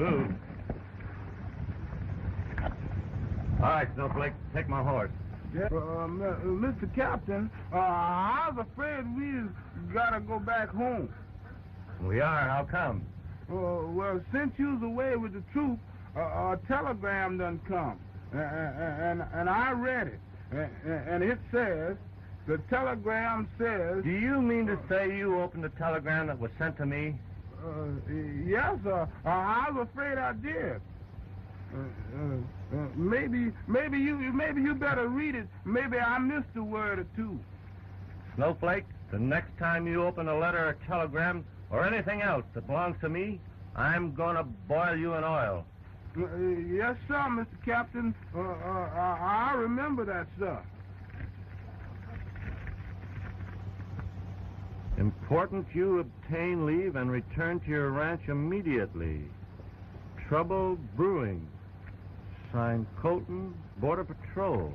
Ooh. All right, Snowflake, take my horse. Yeah. Mr. Captain, I was afraid we gotta go back home. We are. How come? Well, since you was away with the troop, a telegram done come, and I read it, and it says, the telegram says... Do you mean to say you opened the telegram that was sent to me? Yes, sir. I was afraid I did. Maybe you better read it. Maybe I missed a word or two. Snowflake, the next time you open a letter or telegram or anything else that belongs to me, I'm gonna boil you in oil. Yes, sir, Mr. Captain. I remember that, sir. Important you obtain leave and return to your ranch immediately. Trouble brewing. Signed Colton, Border Patrol.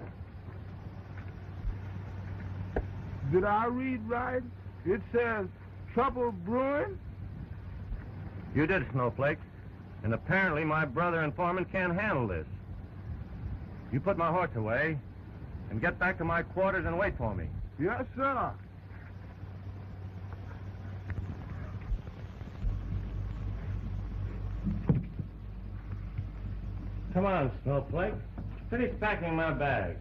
Did I read right? It says trouble brewing? You did, Snowflake. And apparently my brother and foreman can't handle this. You put my horse away and get back to my quarters and wait for me. Yes, sir. Come on, Snowflake. Finish packing my bag.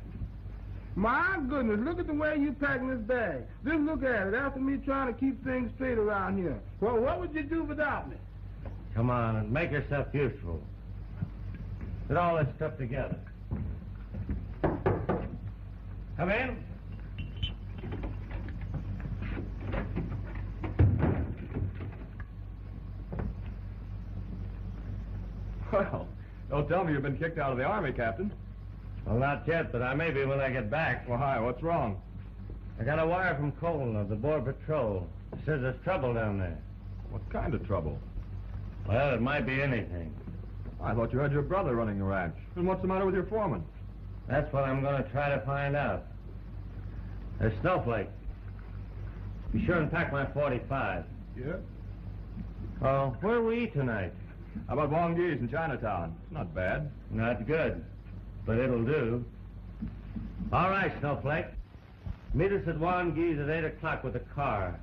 My goodness, look at the way you packing this bag. Just look at it. After me trying to keep things straight around here. Well, what would you do without me? Come on and make yourself useful. Put all this stuff together. Come in. Well, don't tell me you've been kicked out of the Army, Captain. Well, not yet, but I may be when I get back. Well, hi, what's wrong? I got a wire from Colton of the Border Patrol. It says there's trouble down there. What kind of trouble? Well, it might be anything. I thought you had your brother running the ranch. And what's the matter with your foreman? That's what I'm going to try to find out. There's Snowflake. Be sure and pack my 45. Yeah? Oh, where are we tonight? How about Wongi's in Chinatown? It's not bad. Not good, but it'll do. All right, Snowflake. Meet us at Wongi's at 8 o'clock with a car.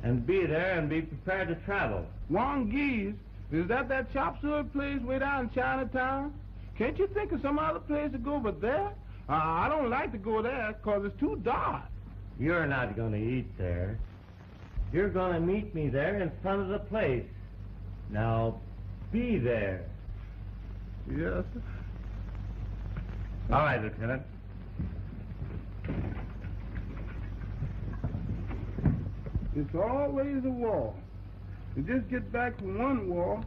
And be there and be prepared to travel. Wongi's? Is that chop suey place way down in Chinatown? Can't you think of some other place to go but there? I don't like to go there because it's too dark. You're not going to eat there. You're going to meet me there in front of the place. Now, be there. Yes, sir. All right, Lieutenant. It's always a war. You just get back from one war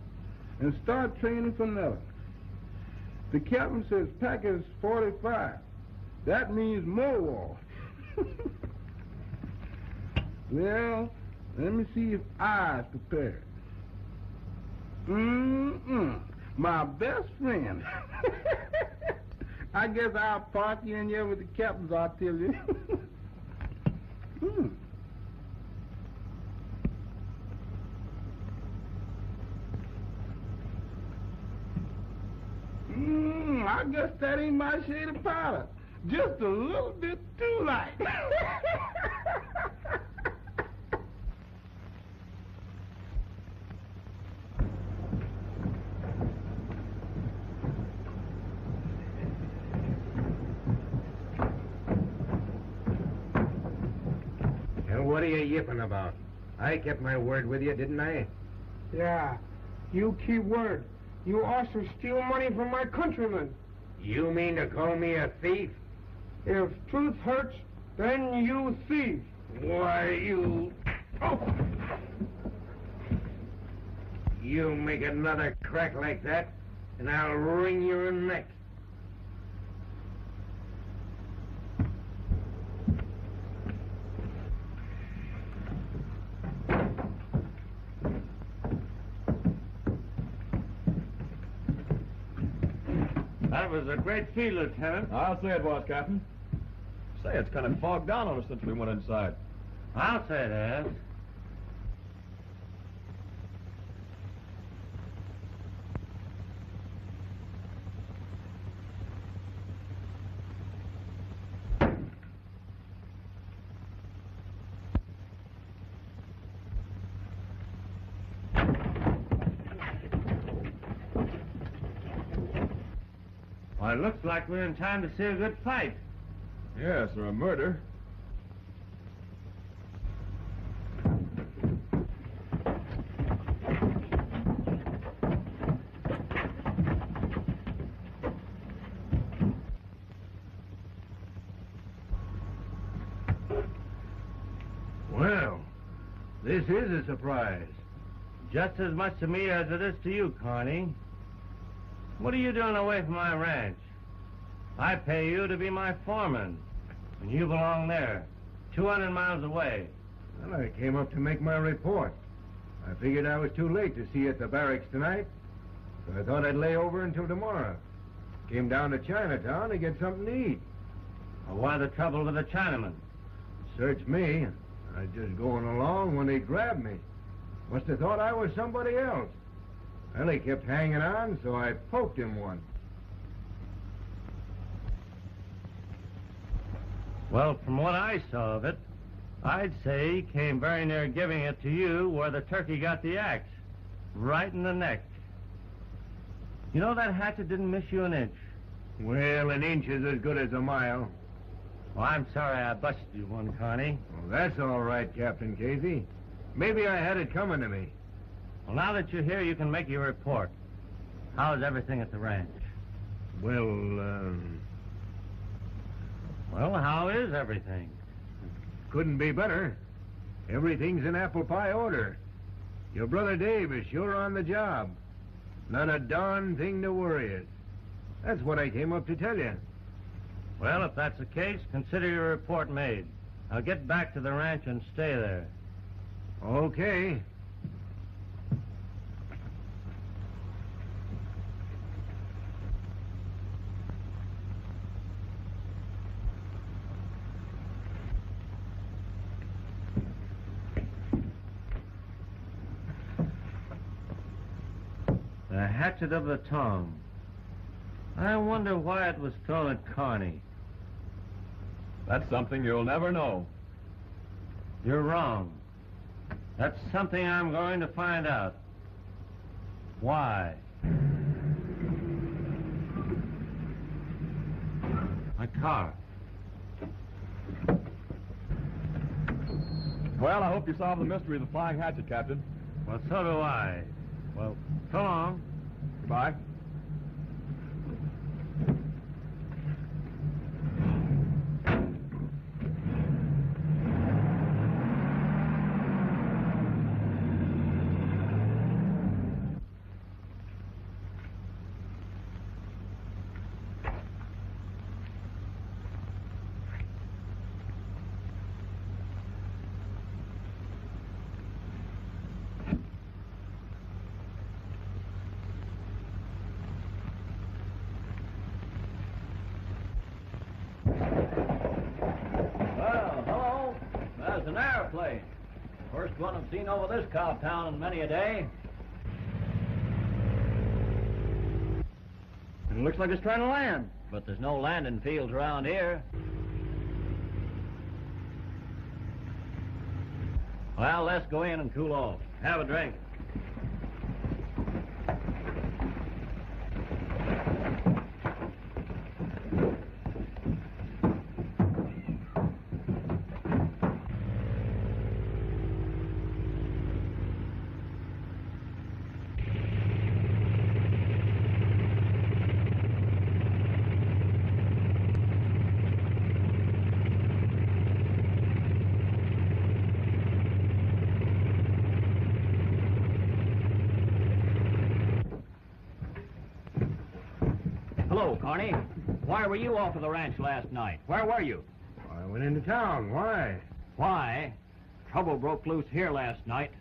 and start training for another. The captain says pack is 45. That means more war. Well, let me see if I's prepared. My best friend. I guess I'll park you in here with the captain's artillery. I guess that ain't my shade of powder. Just a little bit too light. And what are you yipping about? I kept my word with you, didn't I? Yeah, you keep word. You also steal money from my countrymen. You mean to call me a thief? If truth hurts, then you thief. Why, you... Oh! You make another crack like that, and I'll wring your neck. That was a great feat, Lieutenant. I'll say it was, Captain. Say, it's kind of fogged down on us since we went inside. I'll say it has. Well, it looks like we're in time to see a good fight. Yes, or a murder. Well, this is a surprise. Just as much to me as it is to you, Carney. What are you doing away from my ranch? I pay you to be my foreman, and you belong there, 200 miles away. Well, I came up to make my report. I figured I was too late to see you at the barracks tonight, so I thought I'd lay over until tomorrow. Came down to Chinatown to get something to eat. Well, why the trouble with the Chinaman? Searched me. I was just going along when they grabbed me. Must have thought I was somebody else. Well, he kept hanging on, so I poked him one. Well, from what I saw of it, I'd say he came very near giving it to you where the turkey got the axe, right in the neck. You know, that hatchet didn't miss you an inch. Well, an inch is as good as a mile. Well, I'm sorry I busted you one, Carney. Well, that's all right, Captain Casey. Maybe I had it coming to me. Well, now that you're here, you can make your report. How's everything at the ranch? Well, Well, how is everything? couldn't be better. Everything's in apple pie order. Your brother Dave is sure on the job. Not a darn thing to worry us. That's what I came up to tell you. Well, if that's the case, consider your report made. I'll get back to the ranch and stay there. Okay. The hatchet of the tongue. I wonder why it was thrown at Carney. That's something you'll never know. You're wrong. That's something I'm going to find out. Why? My car. Well, I hope you solved the mystery of the flying hatchet, Captain. Well, so do I. Well, so long. Goodbye. Well, hello. There's an airplane. First one I've seen over this cow town in many a day. It looks like it's trying to land. But there's no landing fields around here. Well, let's go in and cool off. Have a drink. Hello, Carney. Why were you off of the ranch last night? Where were you? I went into town. Why? Why? Trouble broke loose here last night.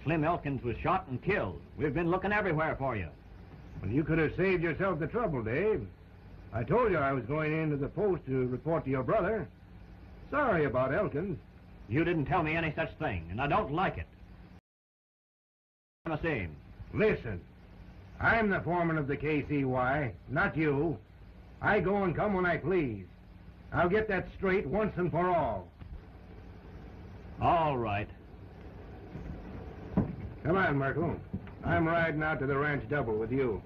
Slim Elkins was shot and killed. We've been looking everywhere for you. Well, you could have saved yourself the trouble, Dave. I told you I was going into the post to report to your brother. Sorry about Elkins. You didn't tell me any such thing, and I don't like it. I'm a scene. Listen, I'm the foreman of the KCY, not you. I go and come when I please. I'll get that straight once and for all. All right. Come on, Merkel. I'm riding out to the ranch double with you.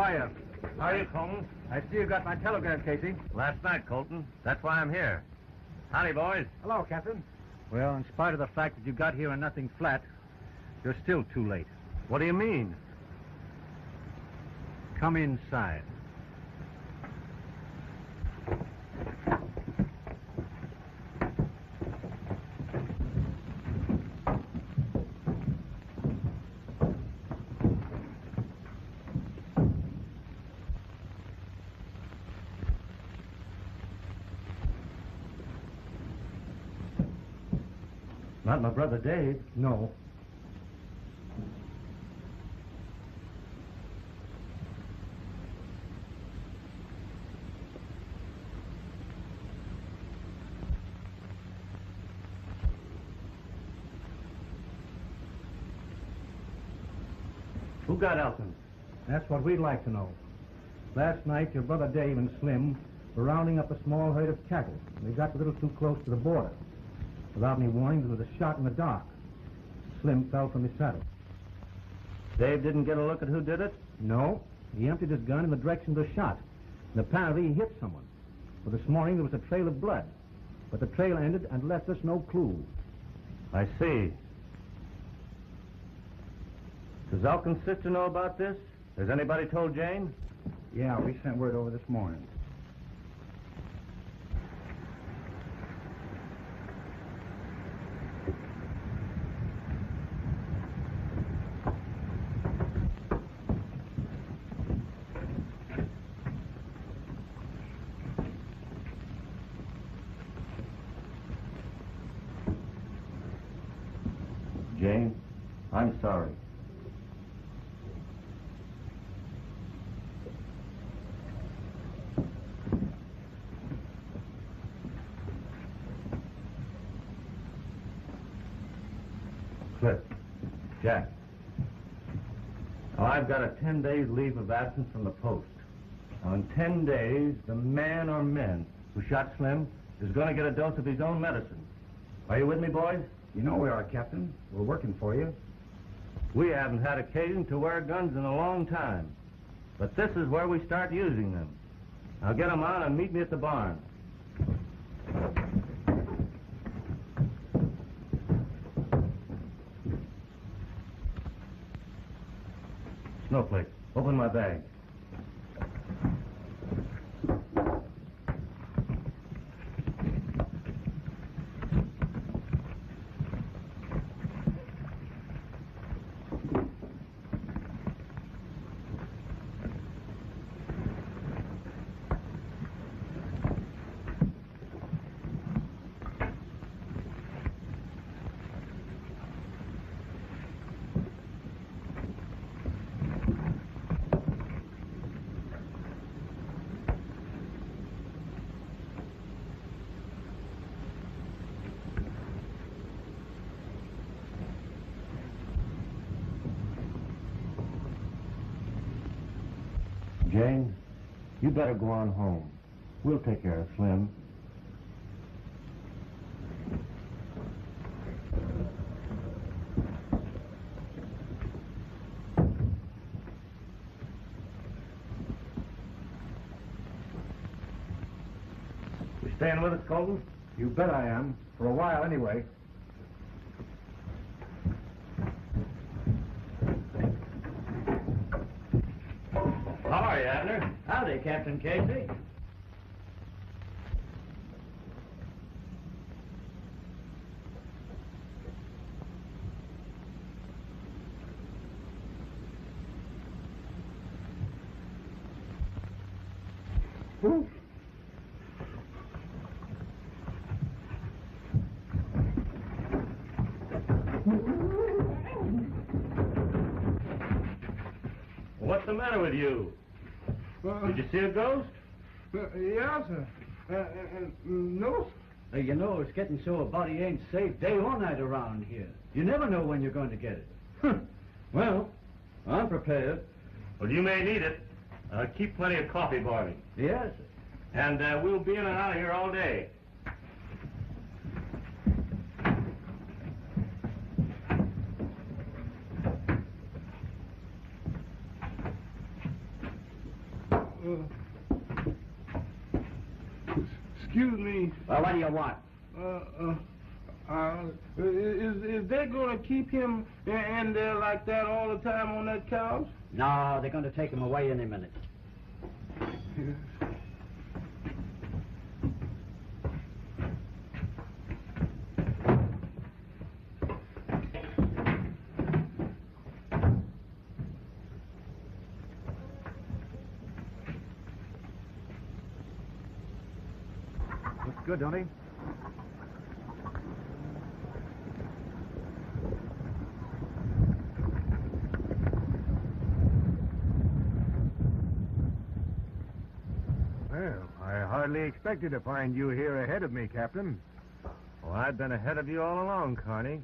are you? How are you, Colton? I see you got my telegram, Casey. Last night, Colton. That's why I'm here. Howdy, boys. Hello, Captain. Well, in spite of the fact that you got here in nothing flat, you're still too late. What do you mean? Come inside. Not my brother Dave. No. Who got Elkins? That's what we'd like to know. Last night, your brother Dave and Slim were rounding up a small herd of cattle. They got a little too close to the border. Without any warning, there was a shot in the dark. Slim fell from his saddle. Dave didn't get a look at who did it? No. He emptied his gun in the direction of the shot. And apparently he hit someone. But this morning there was a trail of blood. But the trail ended and left us no clue. I see. Does Elkins' sister know about this? Has anybody told Jane? Yeah, we sent word over this morning. Jane, I'm sorry. Cliff, Jack. Now, I've got a 10 days leave of absence from the post. Now, in 10 days, the man or men who shot Slim is going to get a dose of his own medicine. Are you with me, boys? You know we are, Captain. We're working for you. We haven't had occasion to wear guns in a long time. But this is where we start using them. Now get them on and meet me at the barn. Snowflake, open my bag. Jane, you better go on home. We'll take care of Slim. You staying with us, Colton? You bet I am. For a while, anyway. How are you, Abner? Howdy, Captain Casey. Ooh. What's the matter with you? Did you see a ghost? Yes, sir. No, sir. You know, it's getting so a body ain't safe day or night around here. You never know when you're going to get it. Well, I'm prepared. Well, you may need it. Keep plenty of coffee boiling. Yes. And we'll be in and out of here all day. Excuse me. Well, what do you want? Is they going to keep him in there like that all the time on that couch? No, they're going to take him away any minute. Looks good, don't he? Well, I hardly expected to find you here ahead of me, Captain. Well, I've been ahead of you all along, Carney.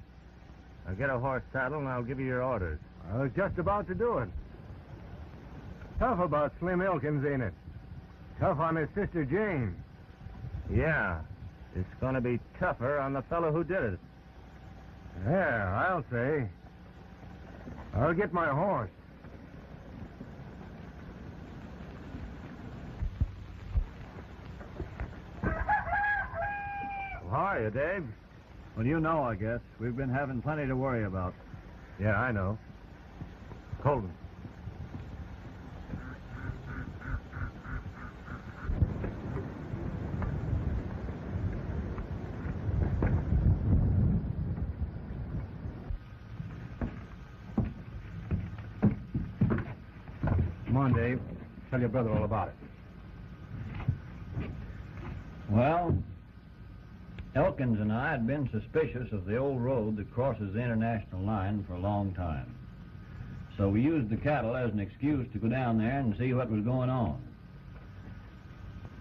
Now get a horse saddle and I'll give you your orders. I was just about to do it. Tough about Slim Elkins, ain't it? Tough on his sister Jane. Yeah, it's going to be tougher on the fellow who did it. Yeah, I'll say. I'll get my horse. How are you, Dave? Well, you know, I guess. We've been having plenty to worry about. Yeah, I know. Colton. Come on, Dave. Tell your brother all about it. Well, Elkins and I had been suspicious of the old road that crosses the international line for a long time. So we used the cattle as an excuse to go down there and see what was going on.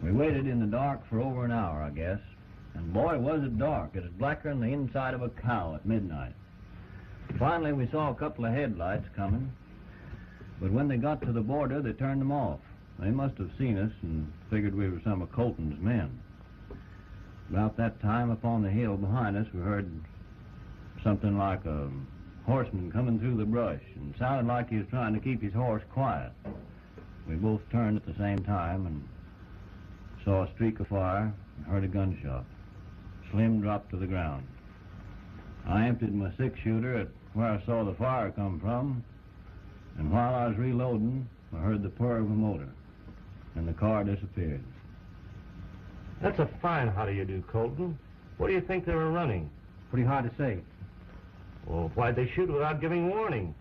We waited in the dark for over an hour, I guess. And boy, was it dark. It was blacker than the inside of a cow at midnight. Finally, we saw a couple of headlights coming. But when they got to the border, they turned them off. They must have seen us and figured we were some of Colton's men. About that time, up on the hill behind us, we heard something like a horseman coming through the brush, and sounded like he was trying to keep his horse quiet. We both turned at the same time and saw a streak of fire and heard a gunshot. Slim dropped to the ground. I emptied my six-shooter at where I saw the fire come from, and while I was reloading, I heard the purr of a motor, and the car disappeared. That's a fine how do you do, Colton. What do you think they were running? Pretty hard to say. Well, why'd they shoot without giving warning?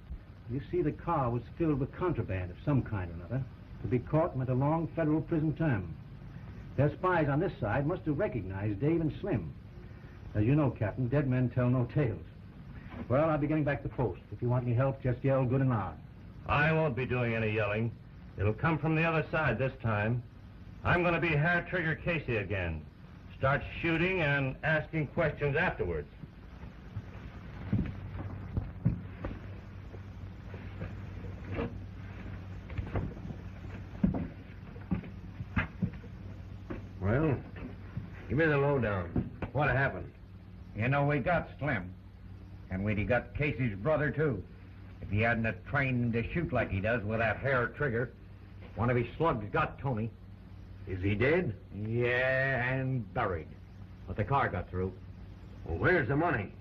You see, the car was filled with contraband of some kind or another. To be caught meant a long federal prison term. Their spies on this side must have recognized Dave and Slim. As you know, Captain, dead men tell no tales. Well, I'll be getting back to post. If you want any help, just yell good and loud. I won't be doing any yelling. It'll come from the other side this time. I'm going to be Hair Trigger Casey again. Start shooting and asking questions afterwards. Well, give me the lowdown. What happened? You know, we got Slim. And we'd got Casey's brother, too. If he hadn't have trained him to shoot like he does with that hair trigger, one of his slugs got Tony. Is he dead? Yeah, and buried. But the car got through. Well, where's the money?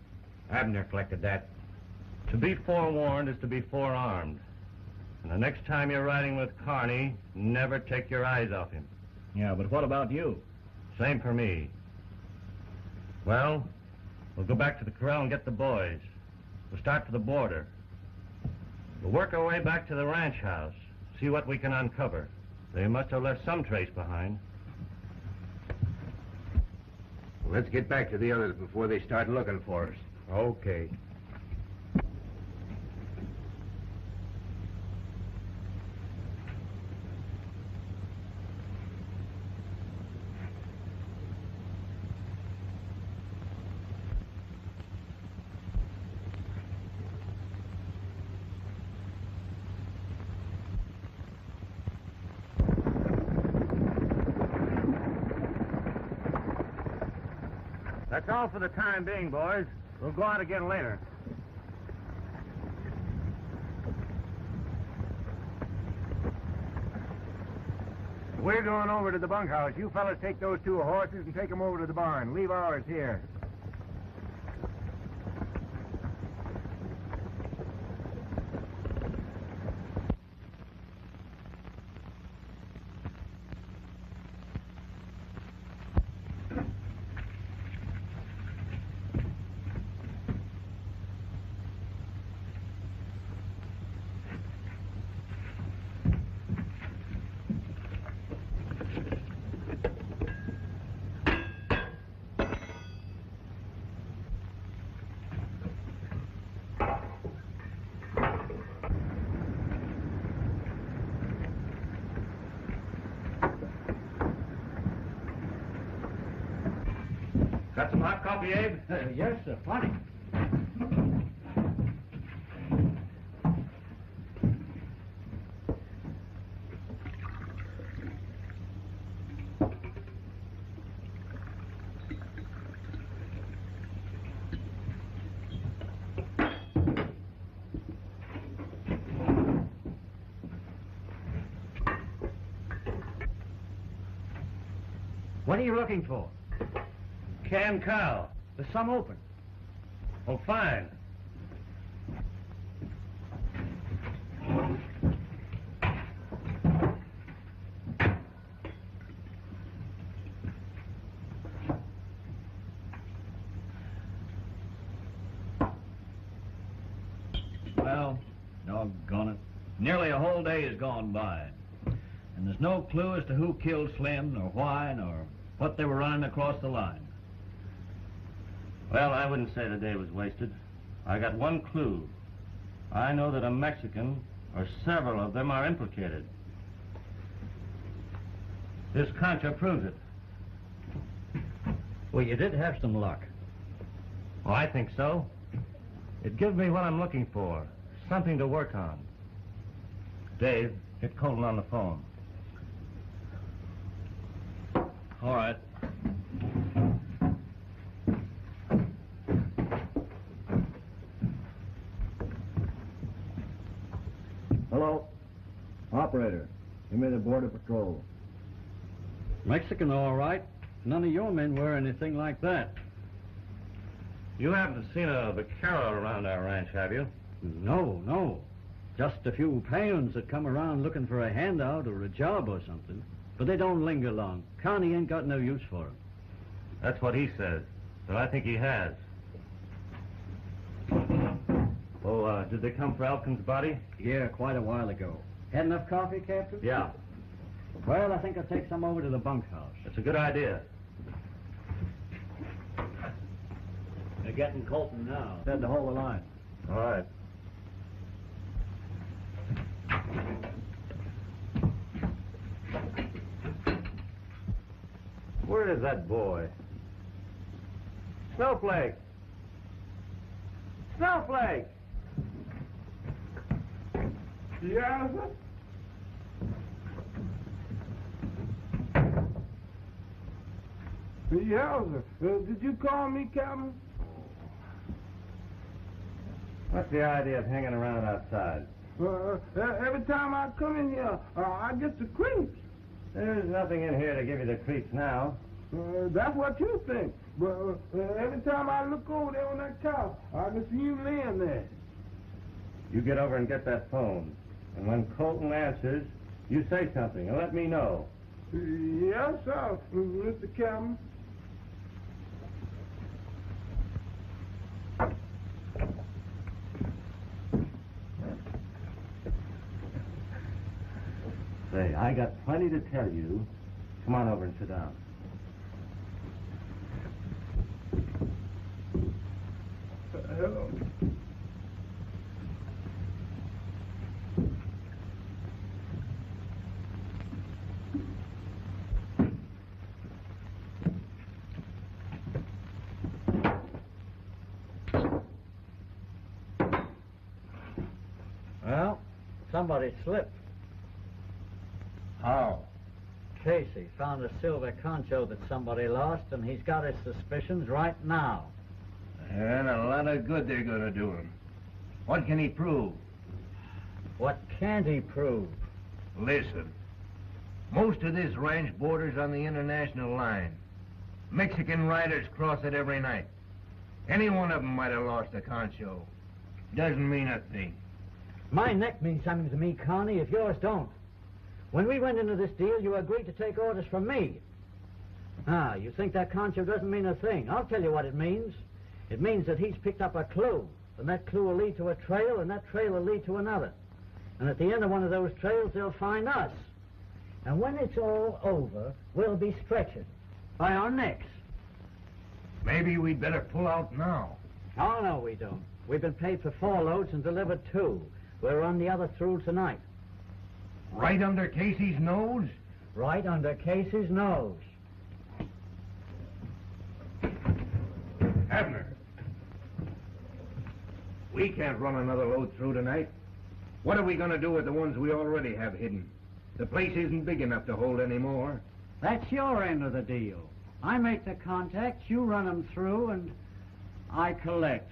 Abner collected that. To be forewarned is to be forearmed. And the next time you're riding with Carney, never take your eyes off him. Yeah, but what about you? Same for me. Well, we'll go back to the corral and get the boys. We'll start for the border. We'll work our way back to the ranch house, see what we can uncover. They must have left some trace behind. Well, let's get back to the others before they start looking for us. Okay. That's all for the time being, boys. We'll go out again later. We're going over to the bunkhouse. You fellas take those 2 horses and take them over to the barn. Leave ours here. Got some hot coffee, Abe? Yes, sir. Plenty. What are you looking for? Canned cow. There's some open. Oh, fine. Well, doggone it. Nearly a whole day has gone by. And there's no clue as to who killed Slim, nor why, nor what they were running across the line. Well, I wouldn't say the day was wasted. I got one clue. I know that a Mexican, or several of them, are implicated. This Concha proves it. Well, you did have some luck. Oh, I think so. It gives me what I'm looking for. Something to work on. Dave, get Colton on the phone. All right. Hello? Operator, give me the border patrol. Mexican, all right. None of your men wear anything like that. You haven't seen a vaquero around our ranch, have you? No. Just a few peons that come around looking for a handout or a job or something. But they don't linger long. County ain't got no use for them. That's what he says. But I think he has. Oh, did they come for Elkin's body? Yeah, quite a while ago. Had enough coffee, Captain? Yeah. Well, I think I'll take some over to the bunkhouse. That's a good idea. They're getting Colton now. Said to hold the line. All right. Where is that boy? Snowflake! Snowflake! Yeah, sir? Yeah, sir. Did you call me, Captain? What's the idea of hanging around outside? Every time I come in here, I get the creeps. There's nothing in here to give you the creeps now. That's what you think. But every time I look over there on that couch, I can see you laying there. You get over and get that phone. And when Colton answers, you say something and let me know. Yes, sir, Mr. Captain. Say, I got plenty to tell you. Come on over and sit down. Hello. Well, somebody slipped. How? Casey found a silver concho that somebody lost, and he's got his suspicions right now. And a lot of good they're going to do him. What can he prove? What can't he prove? Listen. Most of this ranch borders on the international line. Mexican riders cross it every night. Any one of them might have lost a concho. Doesn't mean a thing. My neck means something to me, Connie, if yours don't. When we went into this deal, you agreed to take orders from me. Ah, you think that concho doesn't mean a thing. I'll tell you what it means. It means that he's picked up a clue, and that clue will lead to a trail, and that trail will lead to another. And at the end of one of those trails, they'll find us. And when it's all over, we'll be stretching by our necks. Maybe we'd better pull out now. Oh, no, we don't. We've been paid for 4 loads and delivered 2. We'll run the other through tonight. Right under Casey's nose? Right under Casey's nose. Abner. We can't run another load through tonight. What are we going to do with the ones we already have hidden? The place isn't big enough to hold any more. That's your end of the deal. I make the contacts, you run them through, and I collect.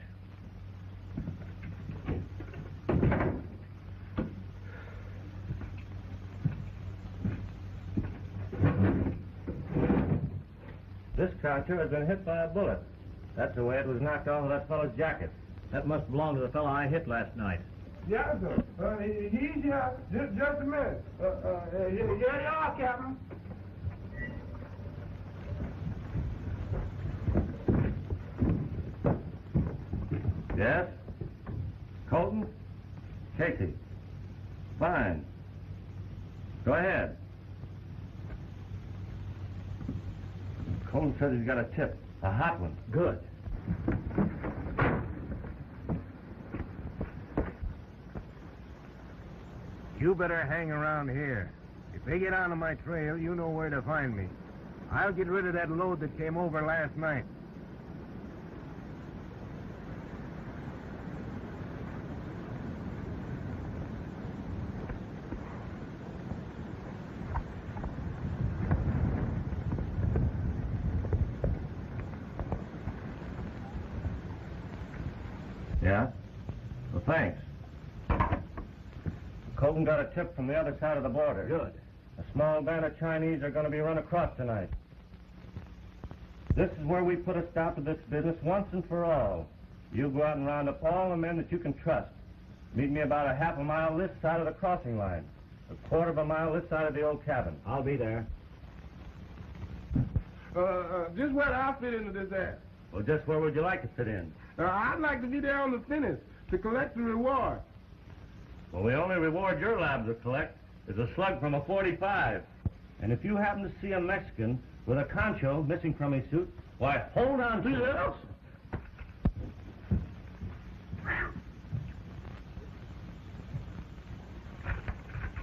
This concho has been hit by a bullet. That's the way it was knocked off of that fellow's jacket. That must belong to the fellow I hit last night. Yeah, sir. He's here. Just a minute. Here you are, Captain. Yes? Colton? Casey. Fine. Go ahead. Colton says he's got a tip. A hot one. Good. You better hang around here. If they get onto my trail, you know where to find me. I'll get rid of that load that came over last night. Yeah? Well, thanks. Colton got a tip from the other side of the border. Good. A small band of Chinese are going to be run across tonight. This is where we put a stop to this business once and for all. You go out and round up all the men that you can trust. Meet me about a half a mile this side of the crossing line. A quarter of a mile this side of the old cabin. I'll be there. Just where I fit into this ad. Well, just where would you like to fit in? I'd like to be there on the finish to collect the reward. Well, the only reward your labs will collect is a slug from a 45. And if you happen to see a Mexican with a concho missing from his suit, why, hold on to it.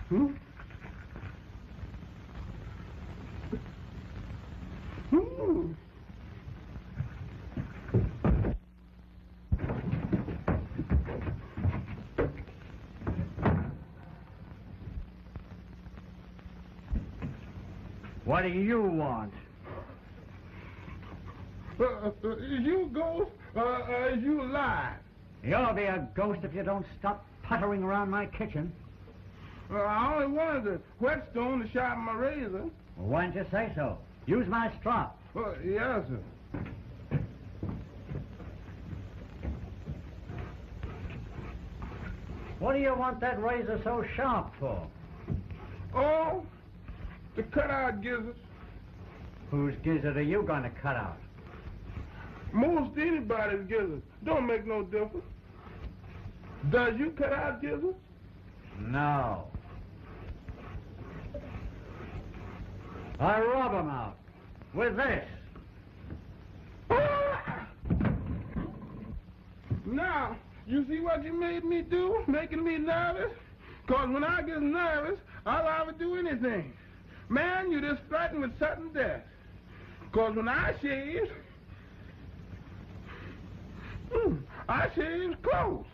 Hmm? What do you want? Is you a ghost? Is you alive? You'll be a ghost if you don't stop puttering around my kitchen. I only wanted the whetstone to sharpen my razor. Well, why didn't you say so? Use my strop. Yes, sir. What do you want that razor so sharp for? Oh, to cut out gizzards. Whose gizzard are you going to cut out? Most anybody's gizzards. Don't make no difference. Does you cut out gizzards? No. I rub them out. With this. Now, you see what you made me do? Making me nervous? Because when I get nervous, I'll ever do anything. Man, you just threatened with sudden death. Because when I shave close.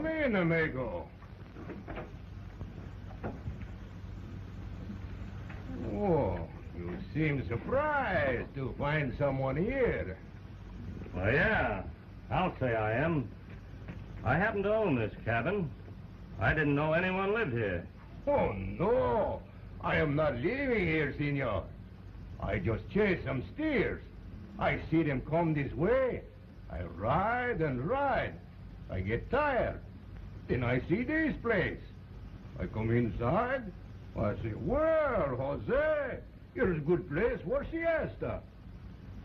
Come in, amigo. Oh, you seem surprised to find someone here. Well, yeah, I'll say I am. I happen to own this cabin. I didn't know anyone lived here. Oh, no. I am not living here, senor. I just chase some steers. I see them come this way. I ride and ride. I get tired. Then I see this place. I come inside. I say, well, Jose, here's a good place for siesta.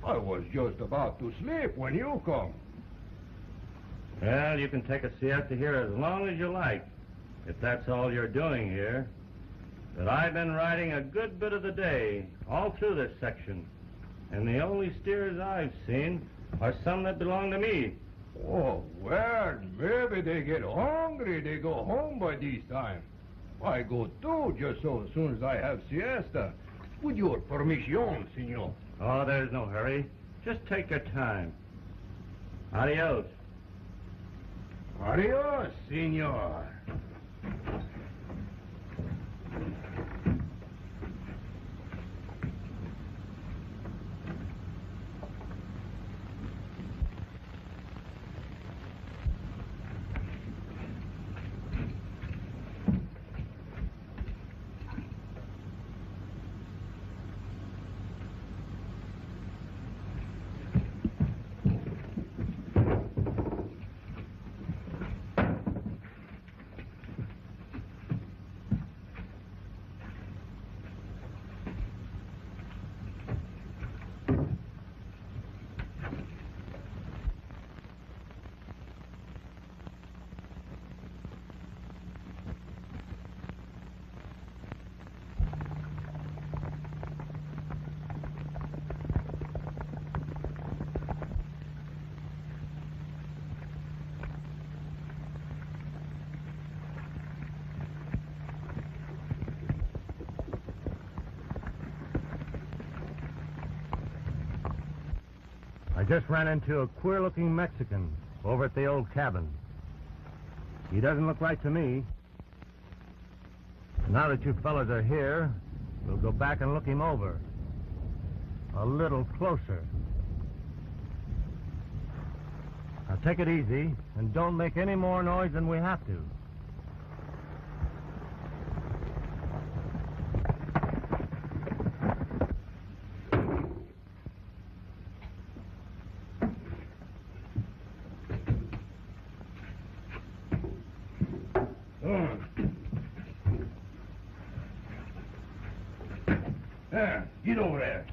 I was just about to sleep when you come. Well, you can take a siesta here as long as you like, if that's all you're doing here. But I've been riding a good bit of the day, all through this section. And the only steers I've seen are some that belong to me. Oh, well, maybe they get hungry. They go home by this time. I go too, just so as soon as I have siesta. With your permission, senor. Oh, there's no hurry. Just take your time. Adios. Adios, senor. I just ran into a queer-looking Mexican over at the old cabin. He doesn't look right to me. Now that you fellas are here, we'll go back and look him over. A little closer. Now take it easy, and don't make any more noise than we have to. Get over there.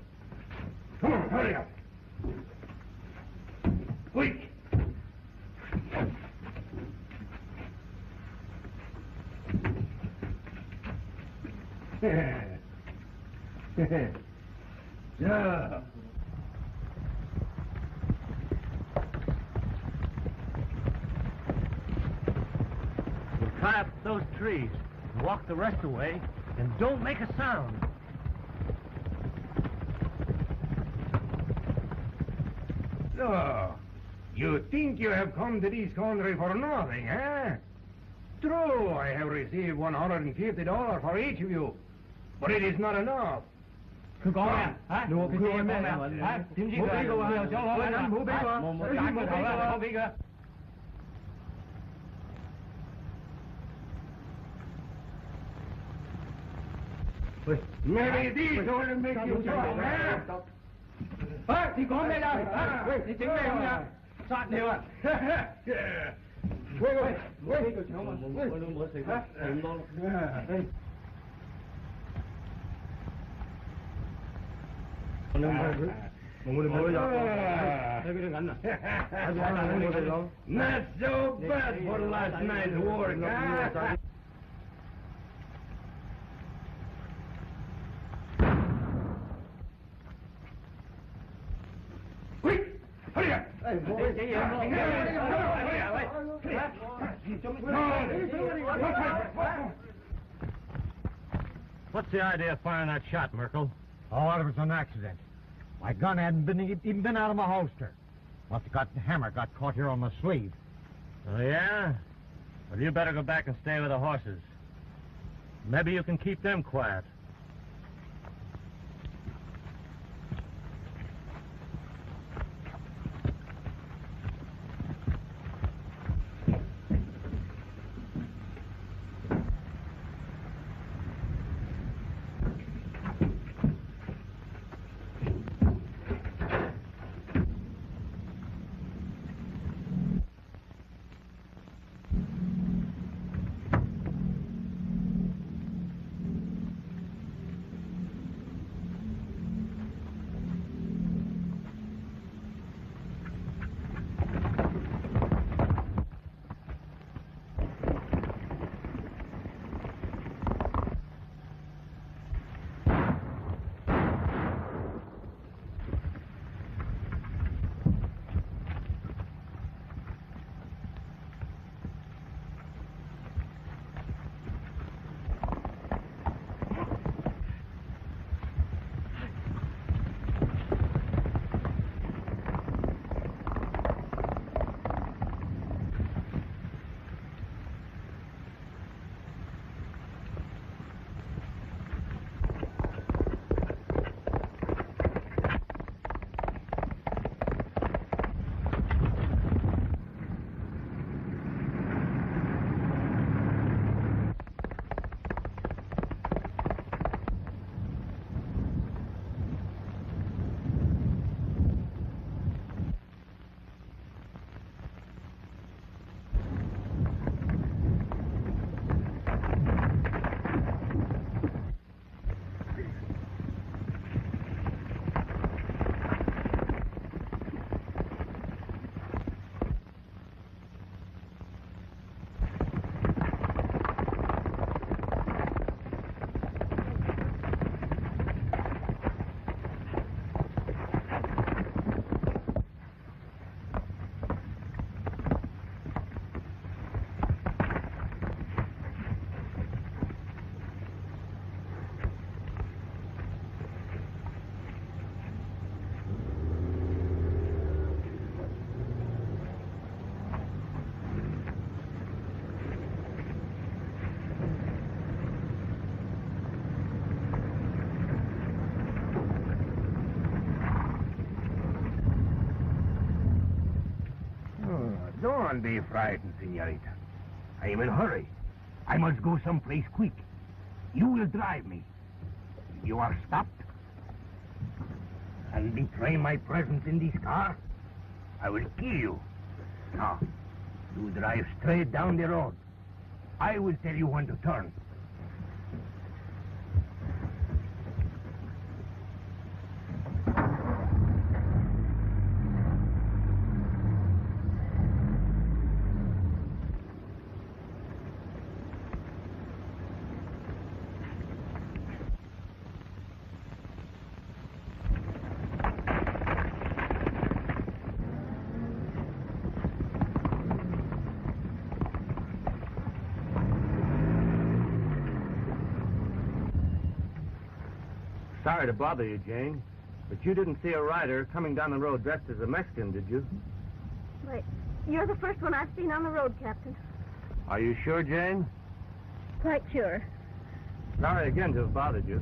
Come on, hurry up. Quick. Yeah. We'll climb up those trees and walk the rest of the way, and don't make a sound. So, you think you have come to this country for nothing, eh? True, I have received $150 for each of you, but it is not enough. Maybe these only make you talk, eh? Thì có mấy đâu? Thì chính đây không nha? Soạn nhiều à? Not so bad for last night's work, huh? What's the idea of firing that shot, Merkel? Oh, it was an accident. My gun hadn't even been out of my holster. Must have got the hammer got caught here on my sleeve. Oh, yeah? Well, you better go back and stay with the horses. Maybe you can keep them quiet. Don't be frightened, senorita. I am in a hurry. I must go someplace quick. You will drive me. You are stopped? And betray my presence in this car? I will kill you. Now, you drive straight down the road. I will tell you when to turn. Sorry to bother you, Jane, but you didn't see a rider coming down the road dressed as a Mexican, did you? Wait, you're the first one I've seen on the road, Captain. Are you sure, Jane? Quite sure. Sorry again to have bothered you.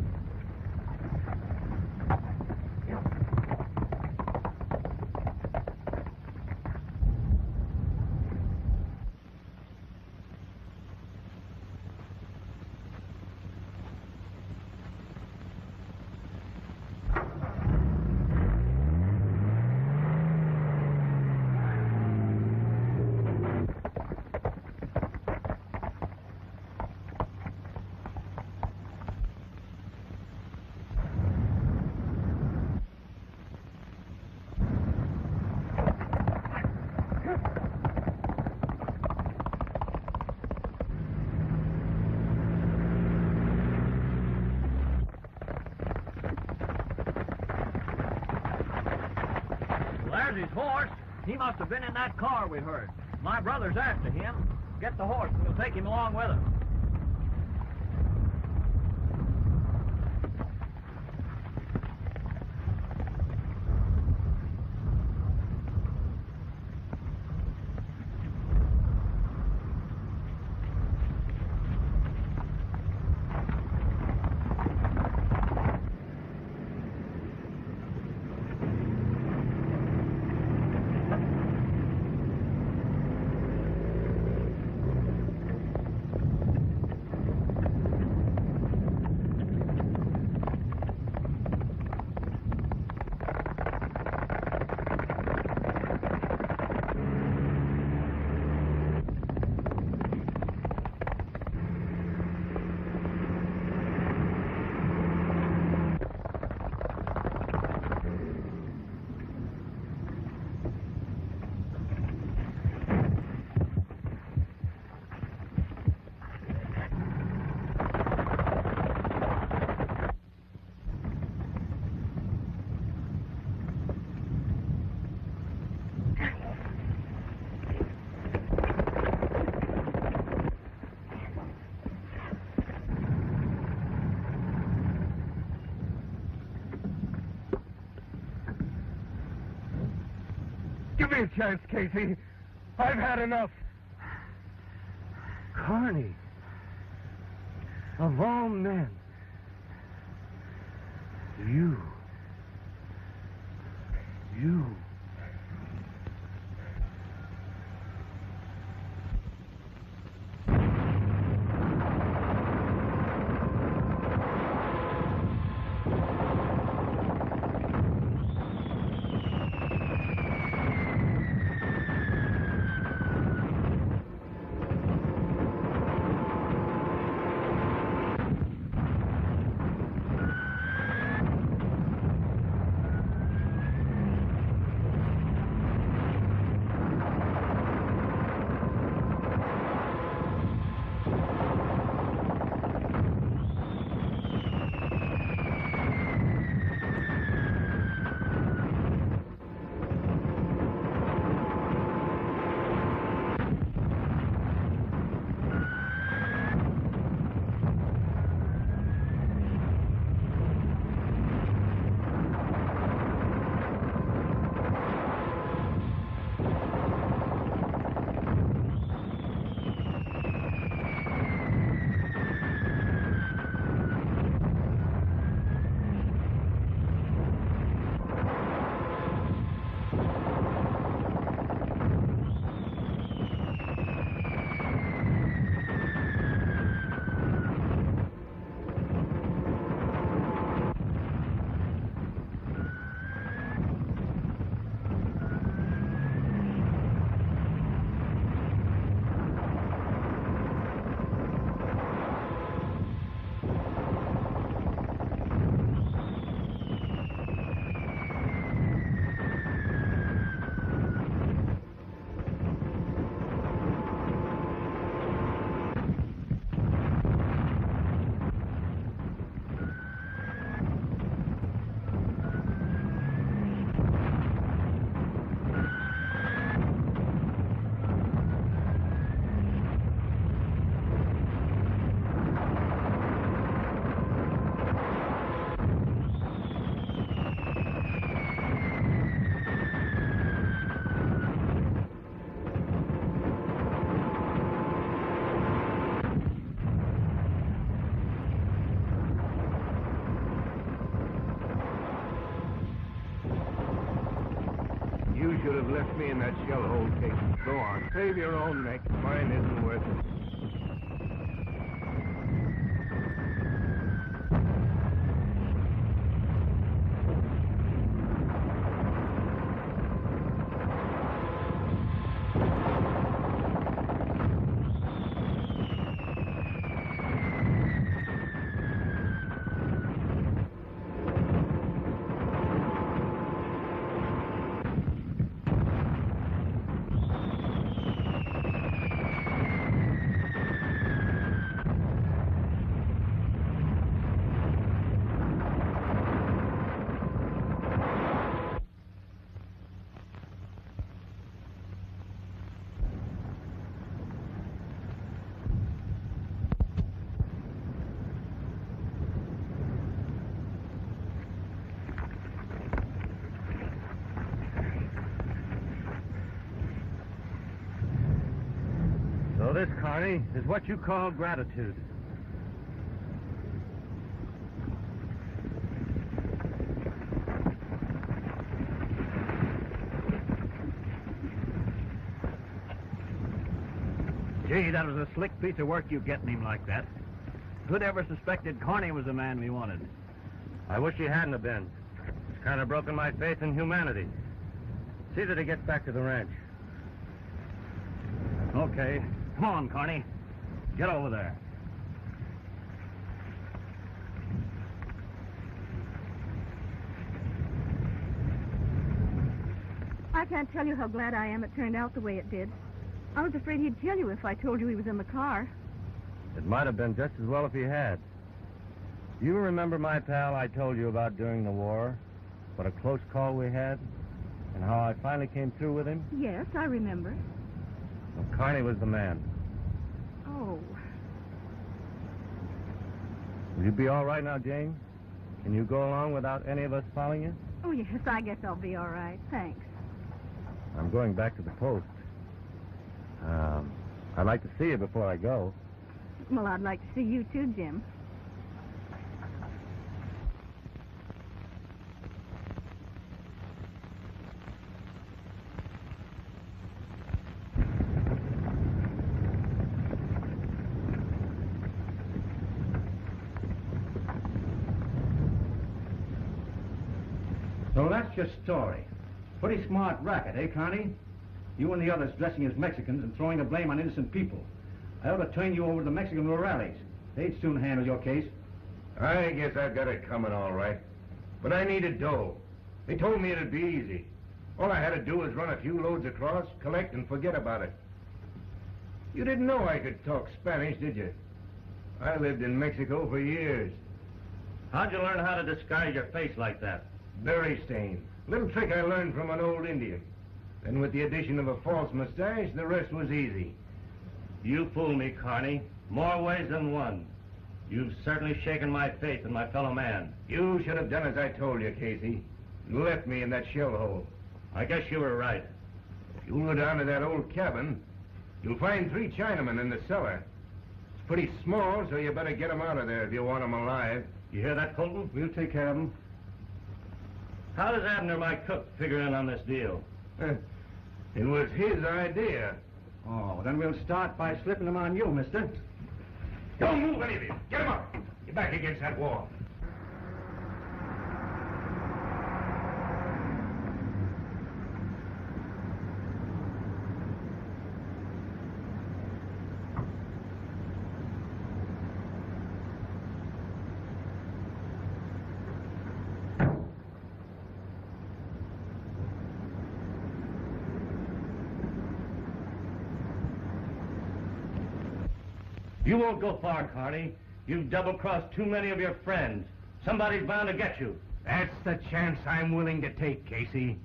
There's his horse. He must have been in that car we heard. My brother's after him. Get the horse and we'll take him along with us. Give me a chance, Casey. I've had enough. Carney. Of all men. You. You should have left me in that shell hole, Casey. Go on, save your own neck. Mine isn't worth it. So this, Carney, is what you call gratitude. Gee, that was a slick piece of work, you getting him like that. Who'd ever suspected Carney was the man we wanted? I wish he hadn't have been. It's kind of broken my faith in humanity. See that he gets back to the ranch. Okay. Come on, Carney. Get over there. I can't tell you how glad I am it turned out the way it did. I was afraid he'd kill you if I told you he was in the car. It might have been just as well if he had. Do you remember, my pal, I told you about during the war? What a close call we had? And how I finally came through with him? Yes, I remember. Well, Carney was the man. Oh. Will you be all right now, Jane? Can you go along without any of us following you? Oh, yes, I guess I'll be all right. Thanks. I'm going back to the post. I'd like to see you before I go. Well, I'd like to see you too, Jim. So that's your story. Pretty smart racket, eh, Connie? You and the others dressing as Mexicans and throwing the blame on innocent people. I ought to turn you over to the Mexican rurales. They'd soon handle your case. I guess I've got it coming all right. But I needed dough. They told me it'd be easy. All I had to do was run a few loads across, collect, and forget about it. You didn't know I could talk Spanish, did you? I lived in Mexico for years. How'd you learn how to disguise your face like that? Berry stain. Little trick I learned from an old Indian. Then with the addition of a false mustache, the rest was easy. You fooled me, Carney. More ways than one. You've certainly shaken my faith in my fellow man. You should have done as I told you, Casey. Left me in that shell hole. I guess you were right. If you go down to that old cabin, you'll find 3 Chinamen in the cellar. It's pretty small, so you better get them out of there if you want them alive. You hear that, Colton? We'll take care of them. How does Abner, my cook, figure in on this deal? It was his idea. Oh, then we'll start by slipping them on you, mister. Don't move, any of you. Get him up. Get back against that wall. You won't go far, Carney. You've double-crossed too many of your friends. Somebody's bound to get you. That's the chance I'm willing to take, Casey.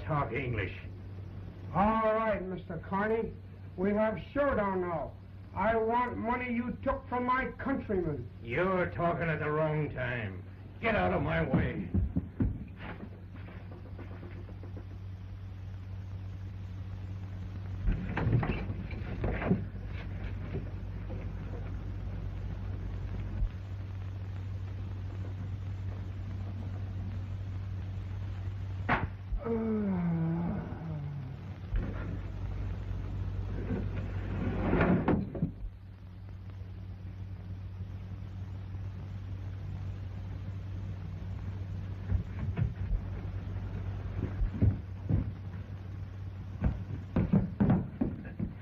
Talk English. All right, Mr. Carney. We have showdown now. I want money you took from my countrymen. You're talking at the wrong time. Get out of my way.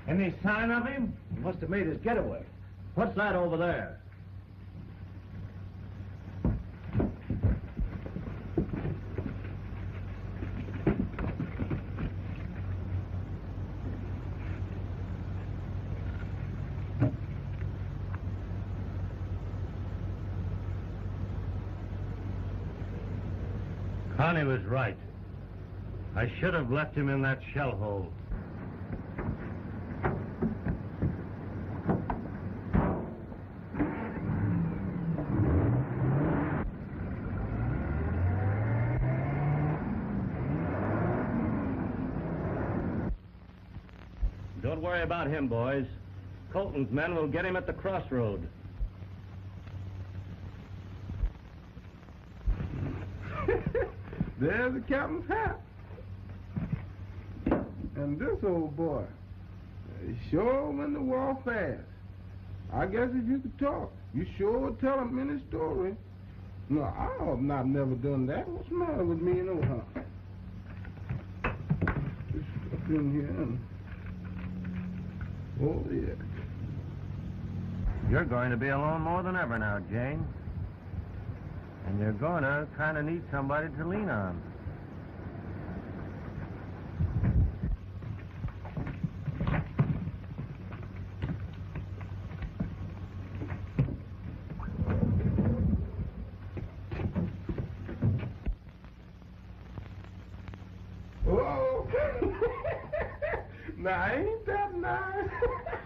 Any sign of him? He must have made his getaway. What's that over there? Connie was right. I should have left him in that shell hole. Don't worry about him, boys. Colton's men will get him at the crossroad. There's the captain's hat. And this old boy, he sure went to war fast. I guess if you could talk, you sure would tell him any story. No, I've not never done that. What's the matter with me, no, huh? Just up in here and... Oh, yeah. You're going to be alone more than ever now, Jane. And you're going to kind of need somebody to lean on. Now, ain't that nice?